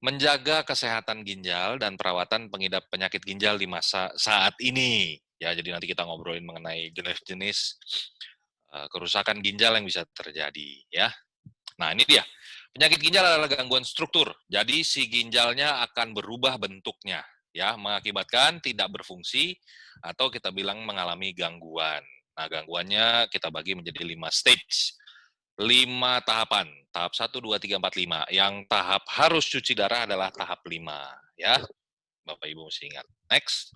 menjaga kesehatan ginjal dan perawatan pengidap penyakit ginjal di masa saat ini. Ya, jadi nanti kita ngobrolin mengenai jenis-jenis kerusakan ginjal yang bisa terjadi, ya. Nah, ini dia. Penyakit ginjal adalah gangguan struktur. Jadi si ginjalnya akan berubah bentuknya, ya, mengakibatkan tidak berfungsi atau kita bilang mengalami gangguan. Nah, gangguannya kita bagi menjadi 5 stage. 5 tahapan. Tahap 1, 2, 3, 4, 5. Yang tahap harus cuci darah adalah tahap 5, ya. Bapak Ibu mesti ingat. Next.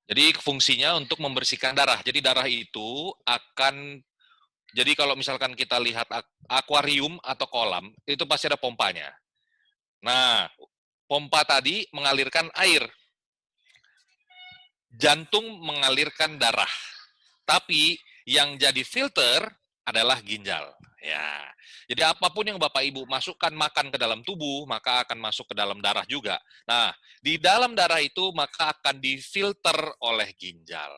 Jadi fungsinya untuk membersihkan darah. Jadi darah itu akan, jadi kalau misalkan kita lihat akuarium atau kolam, itu pasti ada pompanya. Nah, pompa tadi mengalirkan air. Jantung mengalirkan darah. Tapi yang jadi filter adalah ginjal. Ya. Jadi apapun yang Bapak Ibu masukkan makan ke dalam tubuh, maka akan masuk ke dalam darah juga. Nah, di dalam darah itu maka akan difilter oleh ginjal.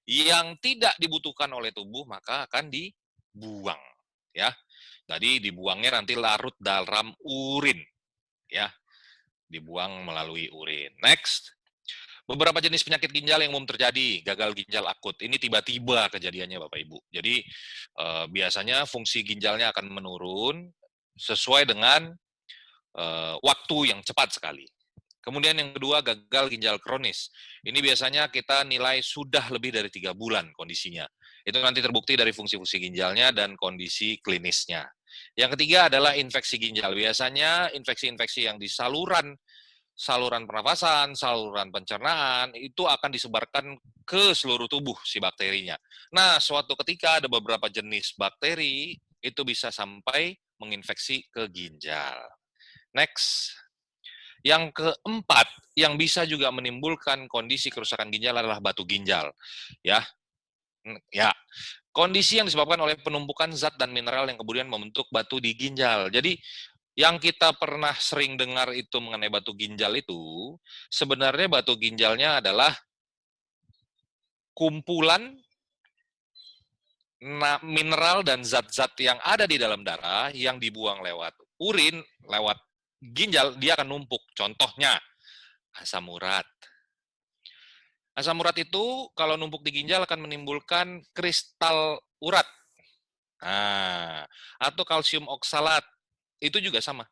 Yang tidak dibutuhkan oleh tubuh maka akan dibuang, ya. Jadi dibuangnya nanti larut dalam urin, ya. Dibuang melalui urin. Next. Beberapa jenis penyakit ginjal yang umum terjadi, gagal ginjal akut. Ini tiba-tiba kejadiannya Bapak Ibu. Jadi biasanya fungsi ginjalnya akan menurun sesuai dengan waktu yang cepat sekali. Kemudian yang kedua, gagal ginjal kronis. Ini biasanya kita nilai sudah lebih dari 3 bulan kondisinya. Itu nanti terbukti dari fungsi-fungsi ginjalnya dan kondisi klinisnya. Yang ketiga adalah infeksi ginjal. Biasanya infeksi-infeksi yang di saluran pernafasan, saluran pencernaan, itu akan disebarkan ke seluruh tubuh si bakterinya. Nah, suatu ketika ada beberapa jenis bakteri, itu bisa sampai menginfeksi ke ginjal. Next. Yang keempat, yang bisa juga menimbulkan kondisi kerusakan ginjal adalah batu ginjal. Ya, ya. Kondisi yang disebabkan oleh penumpukan zat dan mineral yang kemudian membentuk batu di ginjal. Jadi yang kita pernah sering dengar itu mengenai batu ginjal itu, sebenarnya batu ginjalnya adalah kumpulan mineral dan zat-zat yang ada di dalam darah yang dibuang lewat urin, lewat ginjal, dia akan numpuk. Contohnya, asam urat. Asam urat itu kalau numpuk di ginjal akan menimbulkan kristal urat. Nah, atau kalsium oksalat, itu juga sama.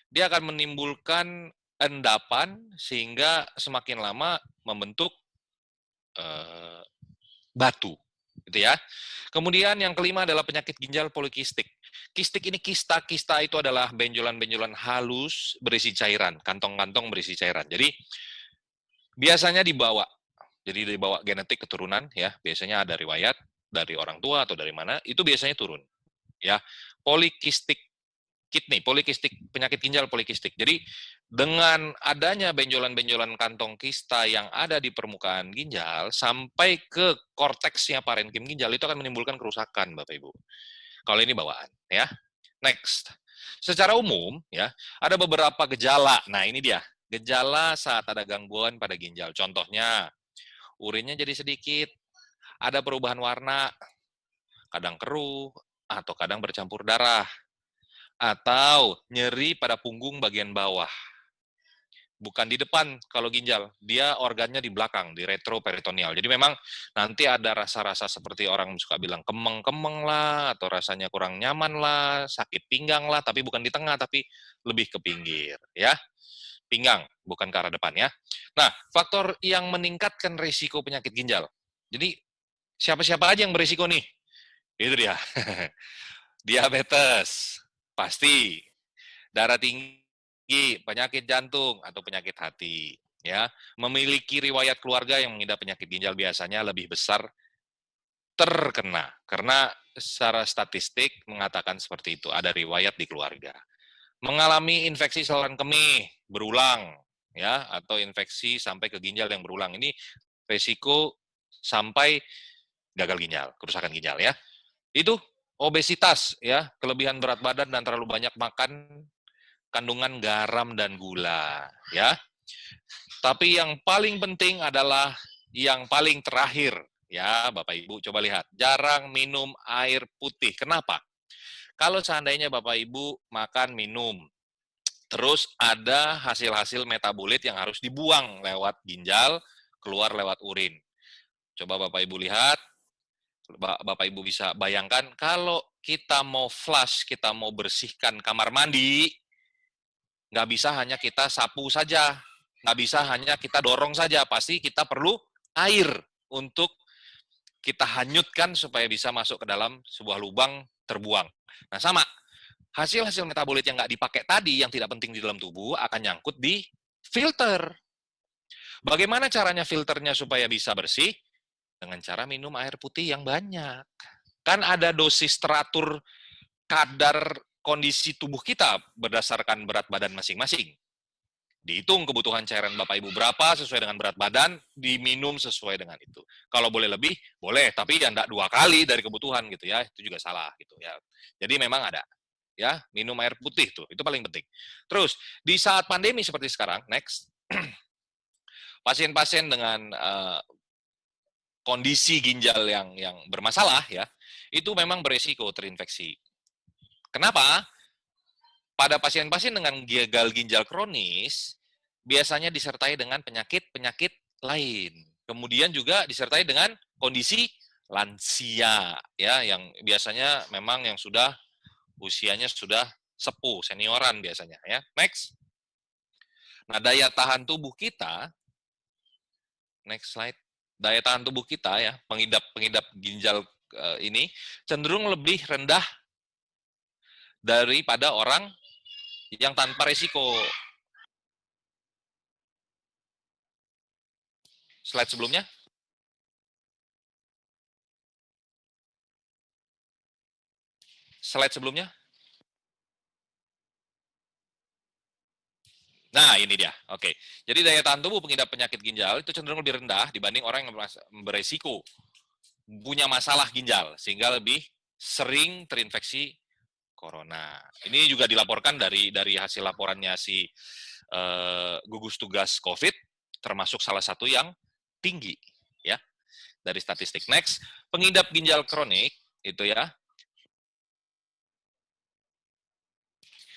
Dia akan menimbulkan endapan sehingga semakin lama membentuk eh, batu, gitu ya. Kemudian yang kelima adalah penyakit ginjal polikistik. Kistik ini kista itu adalah benjolan-benjolan halus berisi cairan, kantong-kantong berisi cairan. Jadi biasanya dibawa genetik keturunan, ya. Biasanya ada riwayat dari orang tua atau dari mana, itu biasanya turun, ya. Polikistik kidney, polikistik, penyakit ginjal polikistik. Jadi dengan adanya benjolan-benjolan kantong kista yang ada di permukaan ginjal sampai ke korteksnya parenkim ginjal itu akan menimbulkan kerusakan, Bapak Ibu. Kalau ini bawaan, ya. Next. Secara umum, ya, ada beberapa gejala. Nah, ini dia. Gejala saat ada gangguan pada ginjal. Contohnya, urinnya jadi sedikit, ada perubahan warna, kadang keruh, atau kadang bercampur darah, atau nyeri pada punggung bagian bawah. Bukan di depan kalau ginjal, dia organnya di belakang, di retroperitoneal. Jadi memang nanti ada rasa-rasa seperti orang suka bilang kemeng-kemeng lah, atau rasanya kurang nyaman lah, sakit pinggang lah, tapi bukan di tengah, tapi lebih ke pinggir, ya. Pinggang, bukan ke arah depan, ya. Nah, faktor yang meningkatkan risiko penyakit ginjal. Jadi, siapa-siapa aja yang berisiko nih? Itu dia. Diabetes, pasti. Darah tinggi, penyakit jantung, atau penyakit hati. Ya, memiliki riwayat keluarga yang mengidap penyakit ginjal biasanya lebih besar terkena. Karena secara statistik mengatakan seperti itu, ada riwayat di keluarga. Mengalami infeksi saluran kemih berulang, ya, atau infeksi sampai ke ginjal yang berulang. Ini resiko sampai gagal ginjal, kerusakan ginjal, ya. Itu obesitas, ya, kelebihan berat badan dan terlalu banyak makan kandungan garam dan gula, ya. Tapi yang paling penting adalah yang paling terakhir, ya, Bapak Ibu coba lihat, jarang minum air putih. Kenapa? Kalau seandainya Bapak Ibu makan minum Terus ada hasil-hasil metabolit yang harus dibuang lewat ginjal, keluar lewat urin. Coba Bapak Ibu lihat, Bapak Ibu bisa bayangkan kalau kita mau flush, kita mau bersihkan kamar mandi, nggak bisa hanya kita sapu saja, nggak bisa hanya kita dorong saja, pasti kita perlu air untuk kita hanyutkan supaya bisa masuk ke dalam sebuah lubang terbuang. Nah sama, hasil-hasil metabolit yang nggak dipakai tadi, yang tidak penting di dalam tubuh, akan nyangkut di filter. Bagaimana caranya filternya supaya bisa bersih? Dengan cara minum air putih yang banyak. Kan ada dosis teratur kadar kondisi tubuh kita berdasarkan berat badan masing-masing. Dihitung kebutuhan cairan Bapak Ibu berapa sesuai dengan berat badan, diminum sesuai dengan itu. Kalau boleh lebih, boleh, tapi ya enggak 2 kali dari kebutuhan gitu ya, itu juga salah gitu ya. Jadi memang ada ya, minum air putih tuh, itu paling penting. Terus di saat pandemi seperti sekarang, next, pasien-pasien dengan kondisi ginjal yang bermasalah ya, itu memang beresiko terinfeksi. Kenapa? Pada pasien-pasien dengan gagal ginjal kronis, biasanya disertai dengan penyakit-penyakit lain. Kemudian juga disertai dengan kondisi lansia, ya, yang biasanya memang yang sudah usianya sudah sepuh, senioran biasanya, ya. Next. Nah, daya tahan tubuh kita, next slide. Daya tahan tubuh kita ya, pengidap ginjal ini cenderung lebih rendah daripada orang yang tanpa resiko. Slide sebelumnya. Slide sebelumnya. Nah, ini dia. Oke. Jadi daya tahan tubuh pengidap penyakit ginjal itu cenderung lebih rendah dibanding orang yang beresiko punya masalah ginjal sehingga lebih sering terinfeksi corona. Ini juga dilaporkan dari hasil laporannya si gugus tugas COVID, termasuk salah satu yang tinggi ya dari statistik. Next, pengidap ginjal kronik itu ya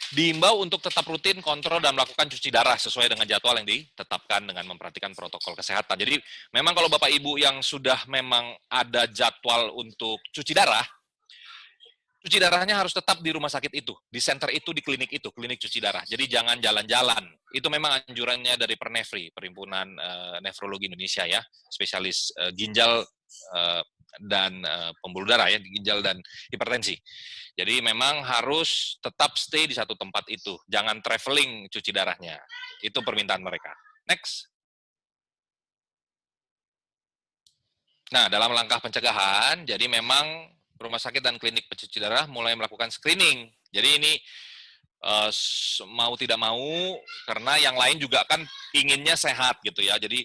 diimbau untuk tetap rutin kontrol dan melakukan cuci darah sesuai dengan jadwal yang ditetapkan dengan memperhatikan protokol kesehatan. Jadi memang kalau Bapak Ibu yang sudah memang ada jadwal untuk cuci darahnya harus tetap di rumah sakit itu, di center itu, di klinik itu, klinik cuci darah. Jadi jangan jalan-jalan. Itu memang anjurannya dari Pernefri, Perhimpunan Nefrologi Indonesia ya, spesialis ginjal dan pembuluh darah ya, ginjal dan hipertensi. Jadi memang harus tetap stay di satu tempat itu, jangan traveling cuci darahnya. Itu permintaan mereka. Next. Nah, dalam langkah pencegahan, jadi memang rumah sakit dan klinik pencuci darah mulai melakukan screening. Jadi ini mau tidak mau, karena yang lain juga kan inginnya sehat gitu ya. Jadi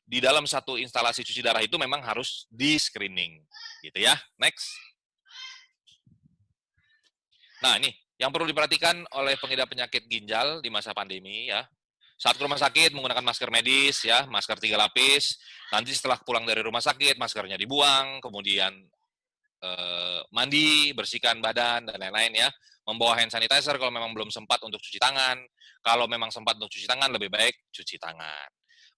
di dalam satu instalasi cuci darah itu memang harus di screening gitu ya. Next. Nah ini yang perlu diperhatikan oleh pengidap penyakit ginjal di masa pandemi ya. Saat ke rumah sakit menggunakan masker medis ya, masker 3 lapis. Nanti setelah pulang dari rumah sakit maskernya dibuang, kemudian mandi, bersihkan badan dan lain-lain ya. Membawa hand sanitizer kalau memang belum sempat untuk cuci tangan. Kalau memang sempat untuk cuci tangan lebih baik cuci tangan.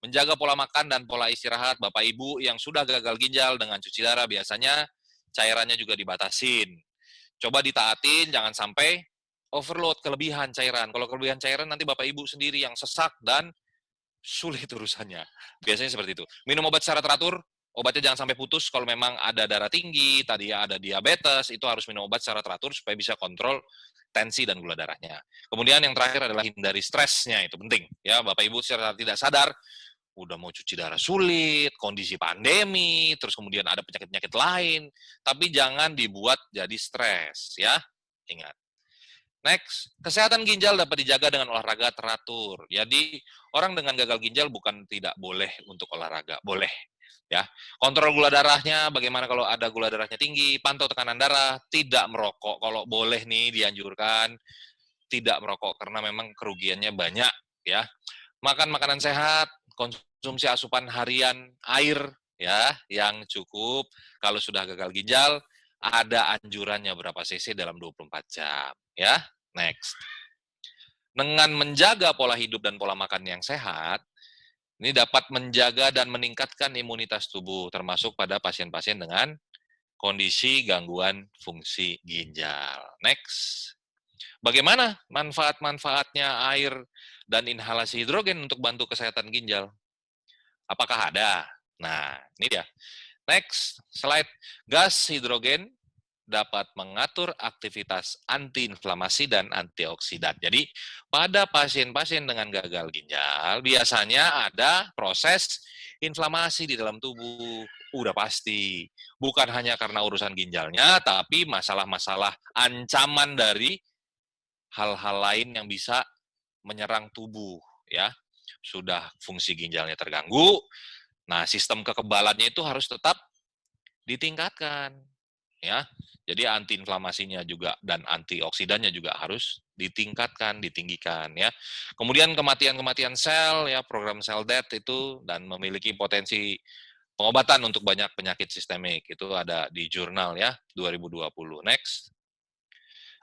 Menjaga pola makan dan pola istirahat Bapak Ibu yang sudah gagal ginjal dengan cuci darah biasanya cairannya juga dibatasin. Coba ditaatin, jangan sampai overload, kelebihan cairan. Kalau kelebihan cairan nanti Bapak Ibu sendiri yang sesak dan sulit urusannya. Biasanya seperti itu. Minum obat secara teratur, obatnya jangan sampai putus. Kalau memang ada darah tinggi, tadi ada diabetes, itu harus minum obat secara teratur supaya bisa kontrol tensi dan gula darahnya. Kemudian yang terakhir adalah hindari stresnya, itu penting. Ya, Bapak Ibu secara tidak sadar, udah mau cuci darah sulit, kondisi pandemi, terus kemudian ada penyakit-penyakit lain, tapi jangan dibuat jadi stres, ya. Ingat. Next, kesehatan ginjal dapat dijaga dengan olahraga teratur. Jadi, orang dengan gagal ginjal bukan tidak boleh untuk olahraga, boleh. Ya, kontrol gula darahnya, bagaimana kalau ada gula darahnya tinggi, pantau tekanan darah, tidak merokok. Kalau boleh nih dianjurkan tidak merokok karena memang kerugiannya banyak. Ya, makan makanan sehat, konsumsi asupan harian air ya yang cukup. Kalau sudah gagal ginjal, ada anjurannya berapa cc dalam 24 jam ya. Next. Dengan menjaga pola hidup dan pola makan yang sehat, ini dapat menjaga dan meningkatkan imunitas tubuh, termasuk pada pasien-pasien dengan kondisi gangguan fungsi ginjal. Next. Bagaimana manfaat-manfaatnya air dan inhalasi hidrogen untuk bantu kesehatan ginjal? Apakah ada? Nah, ini dia. Next slide. Gas hidrogen dapat mengatur aktivitas antiinflamasi dan antioksidan. Jadi, pada pasien-pasien dengan gagal ginjal, biasanya ada proses inflamasi di dalam tubuh. Udah pasti. Bukan hanya karena urusan ginjalnya, tapi masalah-masalah ancaman dari hal-hal lain yang bisa menyerang tubuh, ya. Sudah fungsi ginjalnya terganggu, nah sistem kekebalannya itu harus tetap ditingkatkan, ya. Jadi antiinflamasinya juga dan antioksidannya juga harus ditingkatkan, ditinggikan, ya. Kemudian kematian-kematian sel, ya, program sel death itu dan memiliki potensi pengobatan untuk banyak penyakit sistemik. Itu ada di jurnal, ya, 2020. Next.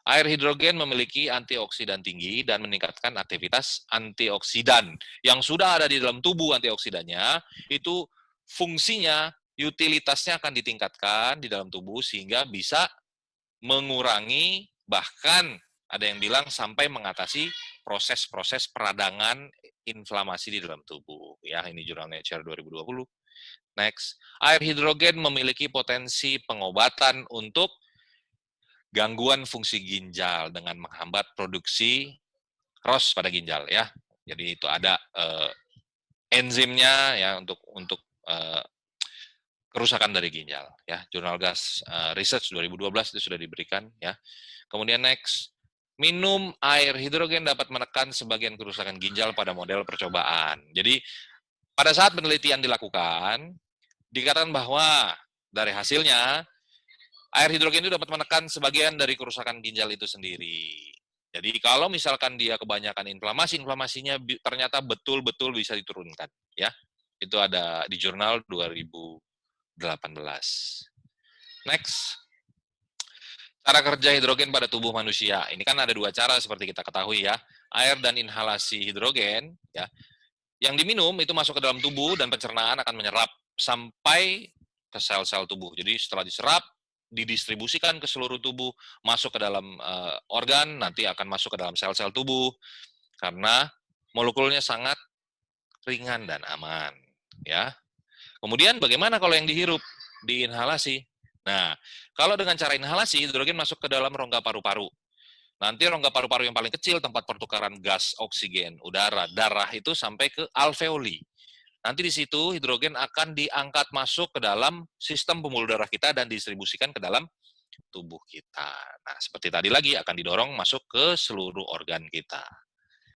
Air hidrogen memiliki antioksidan tinggi dan meningkatkan aktivitas antioksidan. Yang sudah ada di dalam tubuh antioksidannya, itu fungsinya, utilitasnya akan ditingkatkan di dalam tubuh sehingga bisa mengurangi, bahkan ada yang bilang sampai mengatasi proses-proses peradangan inflamasi di dalam tubuh. Ya, ini jurnal Nature 2020. Next, air hidrogen memiliki potensi pengobatan untuk gangguan fungsi ginjal dengan menghambat produksi ROS pada ginjal, ya. Jadi itu ada enzimnya, ya, untuk kerusakan dari ginjal, ya. Jurnal Gas Research 2012 itu sudah diberikan, ya. Kemudian next, minum air hidrogen dapat menekan sebagian kerusakan ginjal pada model percobaan. Jadi pada saat penelitian dilakukan, dikatakan bahwa dari hasilnya air hidrogen itu dapat menekan sebagian dari kerusakan ginjal itu sendiri. Jadi kalau misalkan dia kebanyakan inflamasinya ternyata betul-betul bisa diturunkan, ya. Itu ada di jurnal 2018. Next. Cara kerja hidrogen pada tubuh manusia. Ini kan ada dua cara seperti kita ketahui, ya. Air dan inhalasi hidrogen, ya. Yang diminum itu masuk ke dalam tubuh dan pencernaan akan menyerap sampai ke sel-sel tubuh. Jadi setelah diserap, didistribusikan ke seluruh tubuh, masuk ke dalam organ, nanti akan masuk ke dalam sel-sel tubuh karena molekulnya sangat ringan dan aman, ya. Kemudian bagaimana kalau yang dihirup, diinhalasi? Nah, kalau dengan cara inhalasi, hidrogen masuk ke dalam rongga paru-paru. Nanti rongga paru-paru yang paling kecil, tempat pertukaran gas, oksigen, udara, darah itu sampai ke alveoli. Nanti di situ hidrogen akan diangkat masuk ke dalam sistem pembuluh darah kita dan didistribusikan ke dalam tubuh kita. Nah, seperti tadi lagi akan didorong masuk ke seluruh organ kita.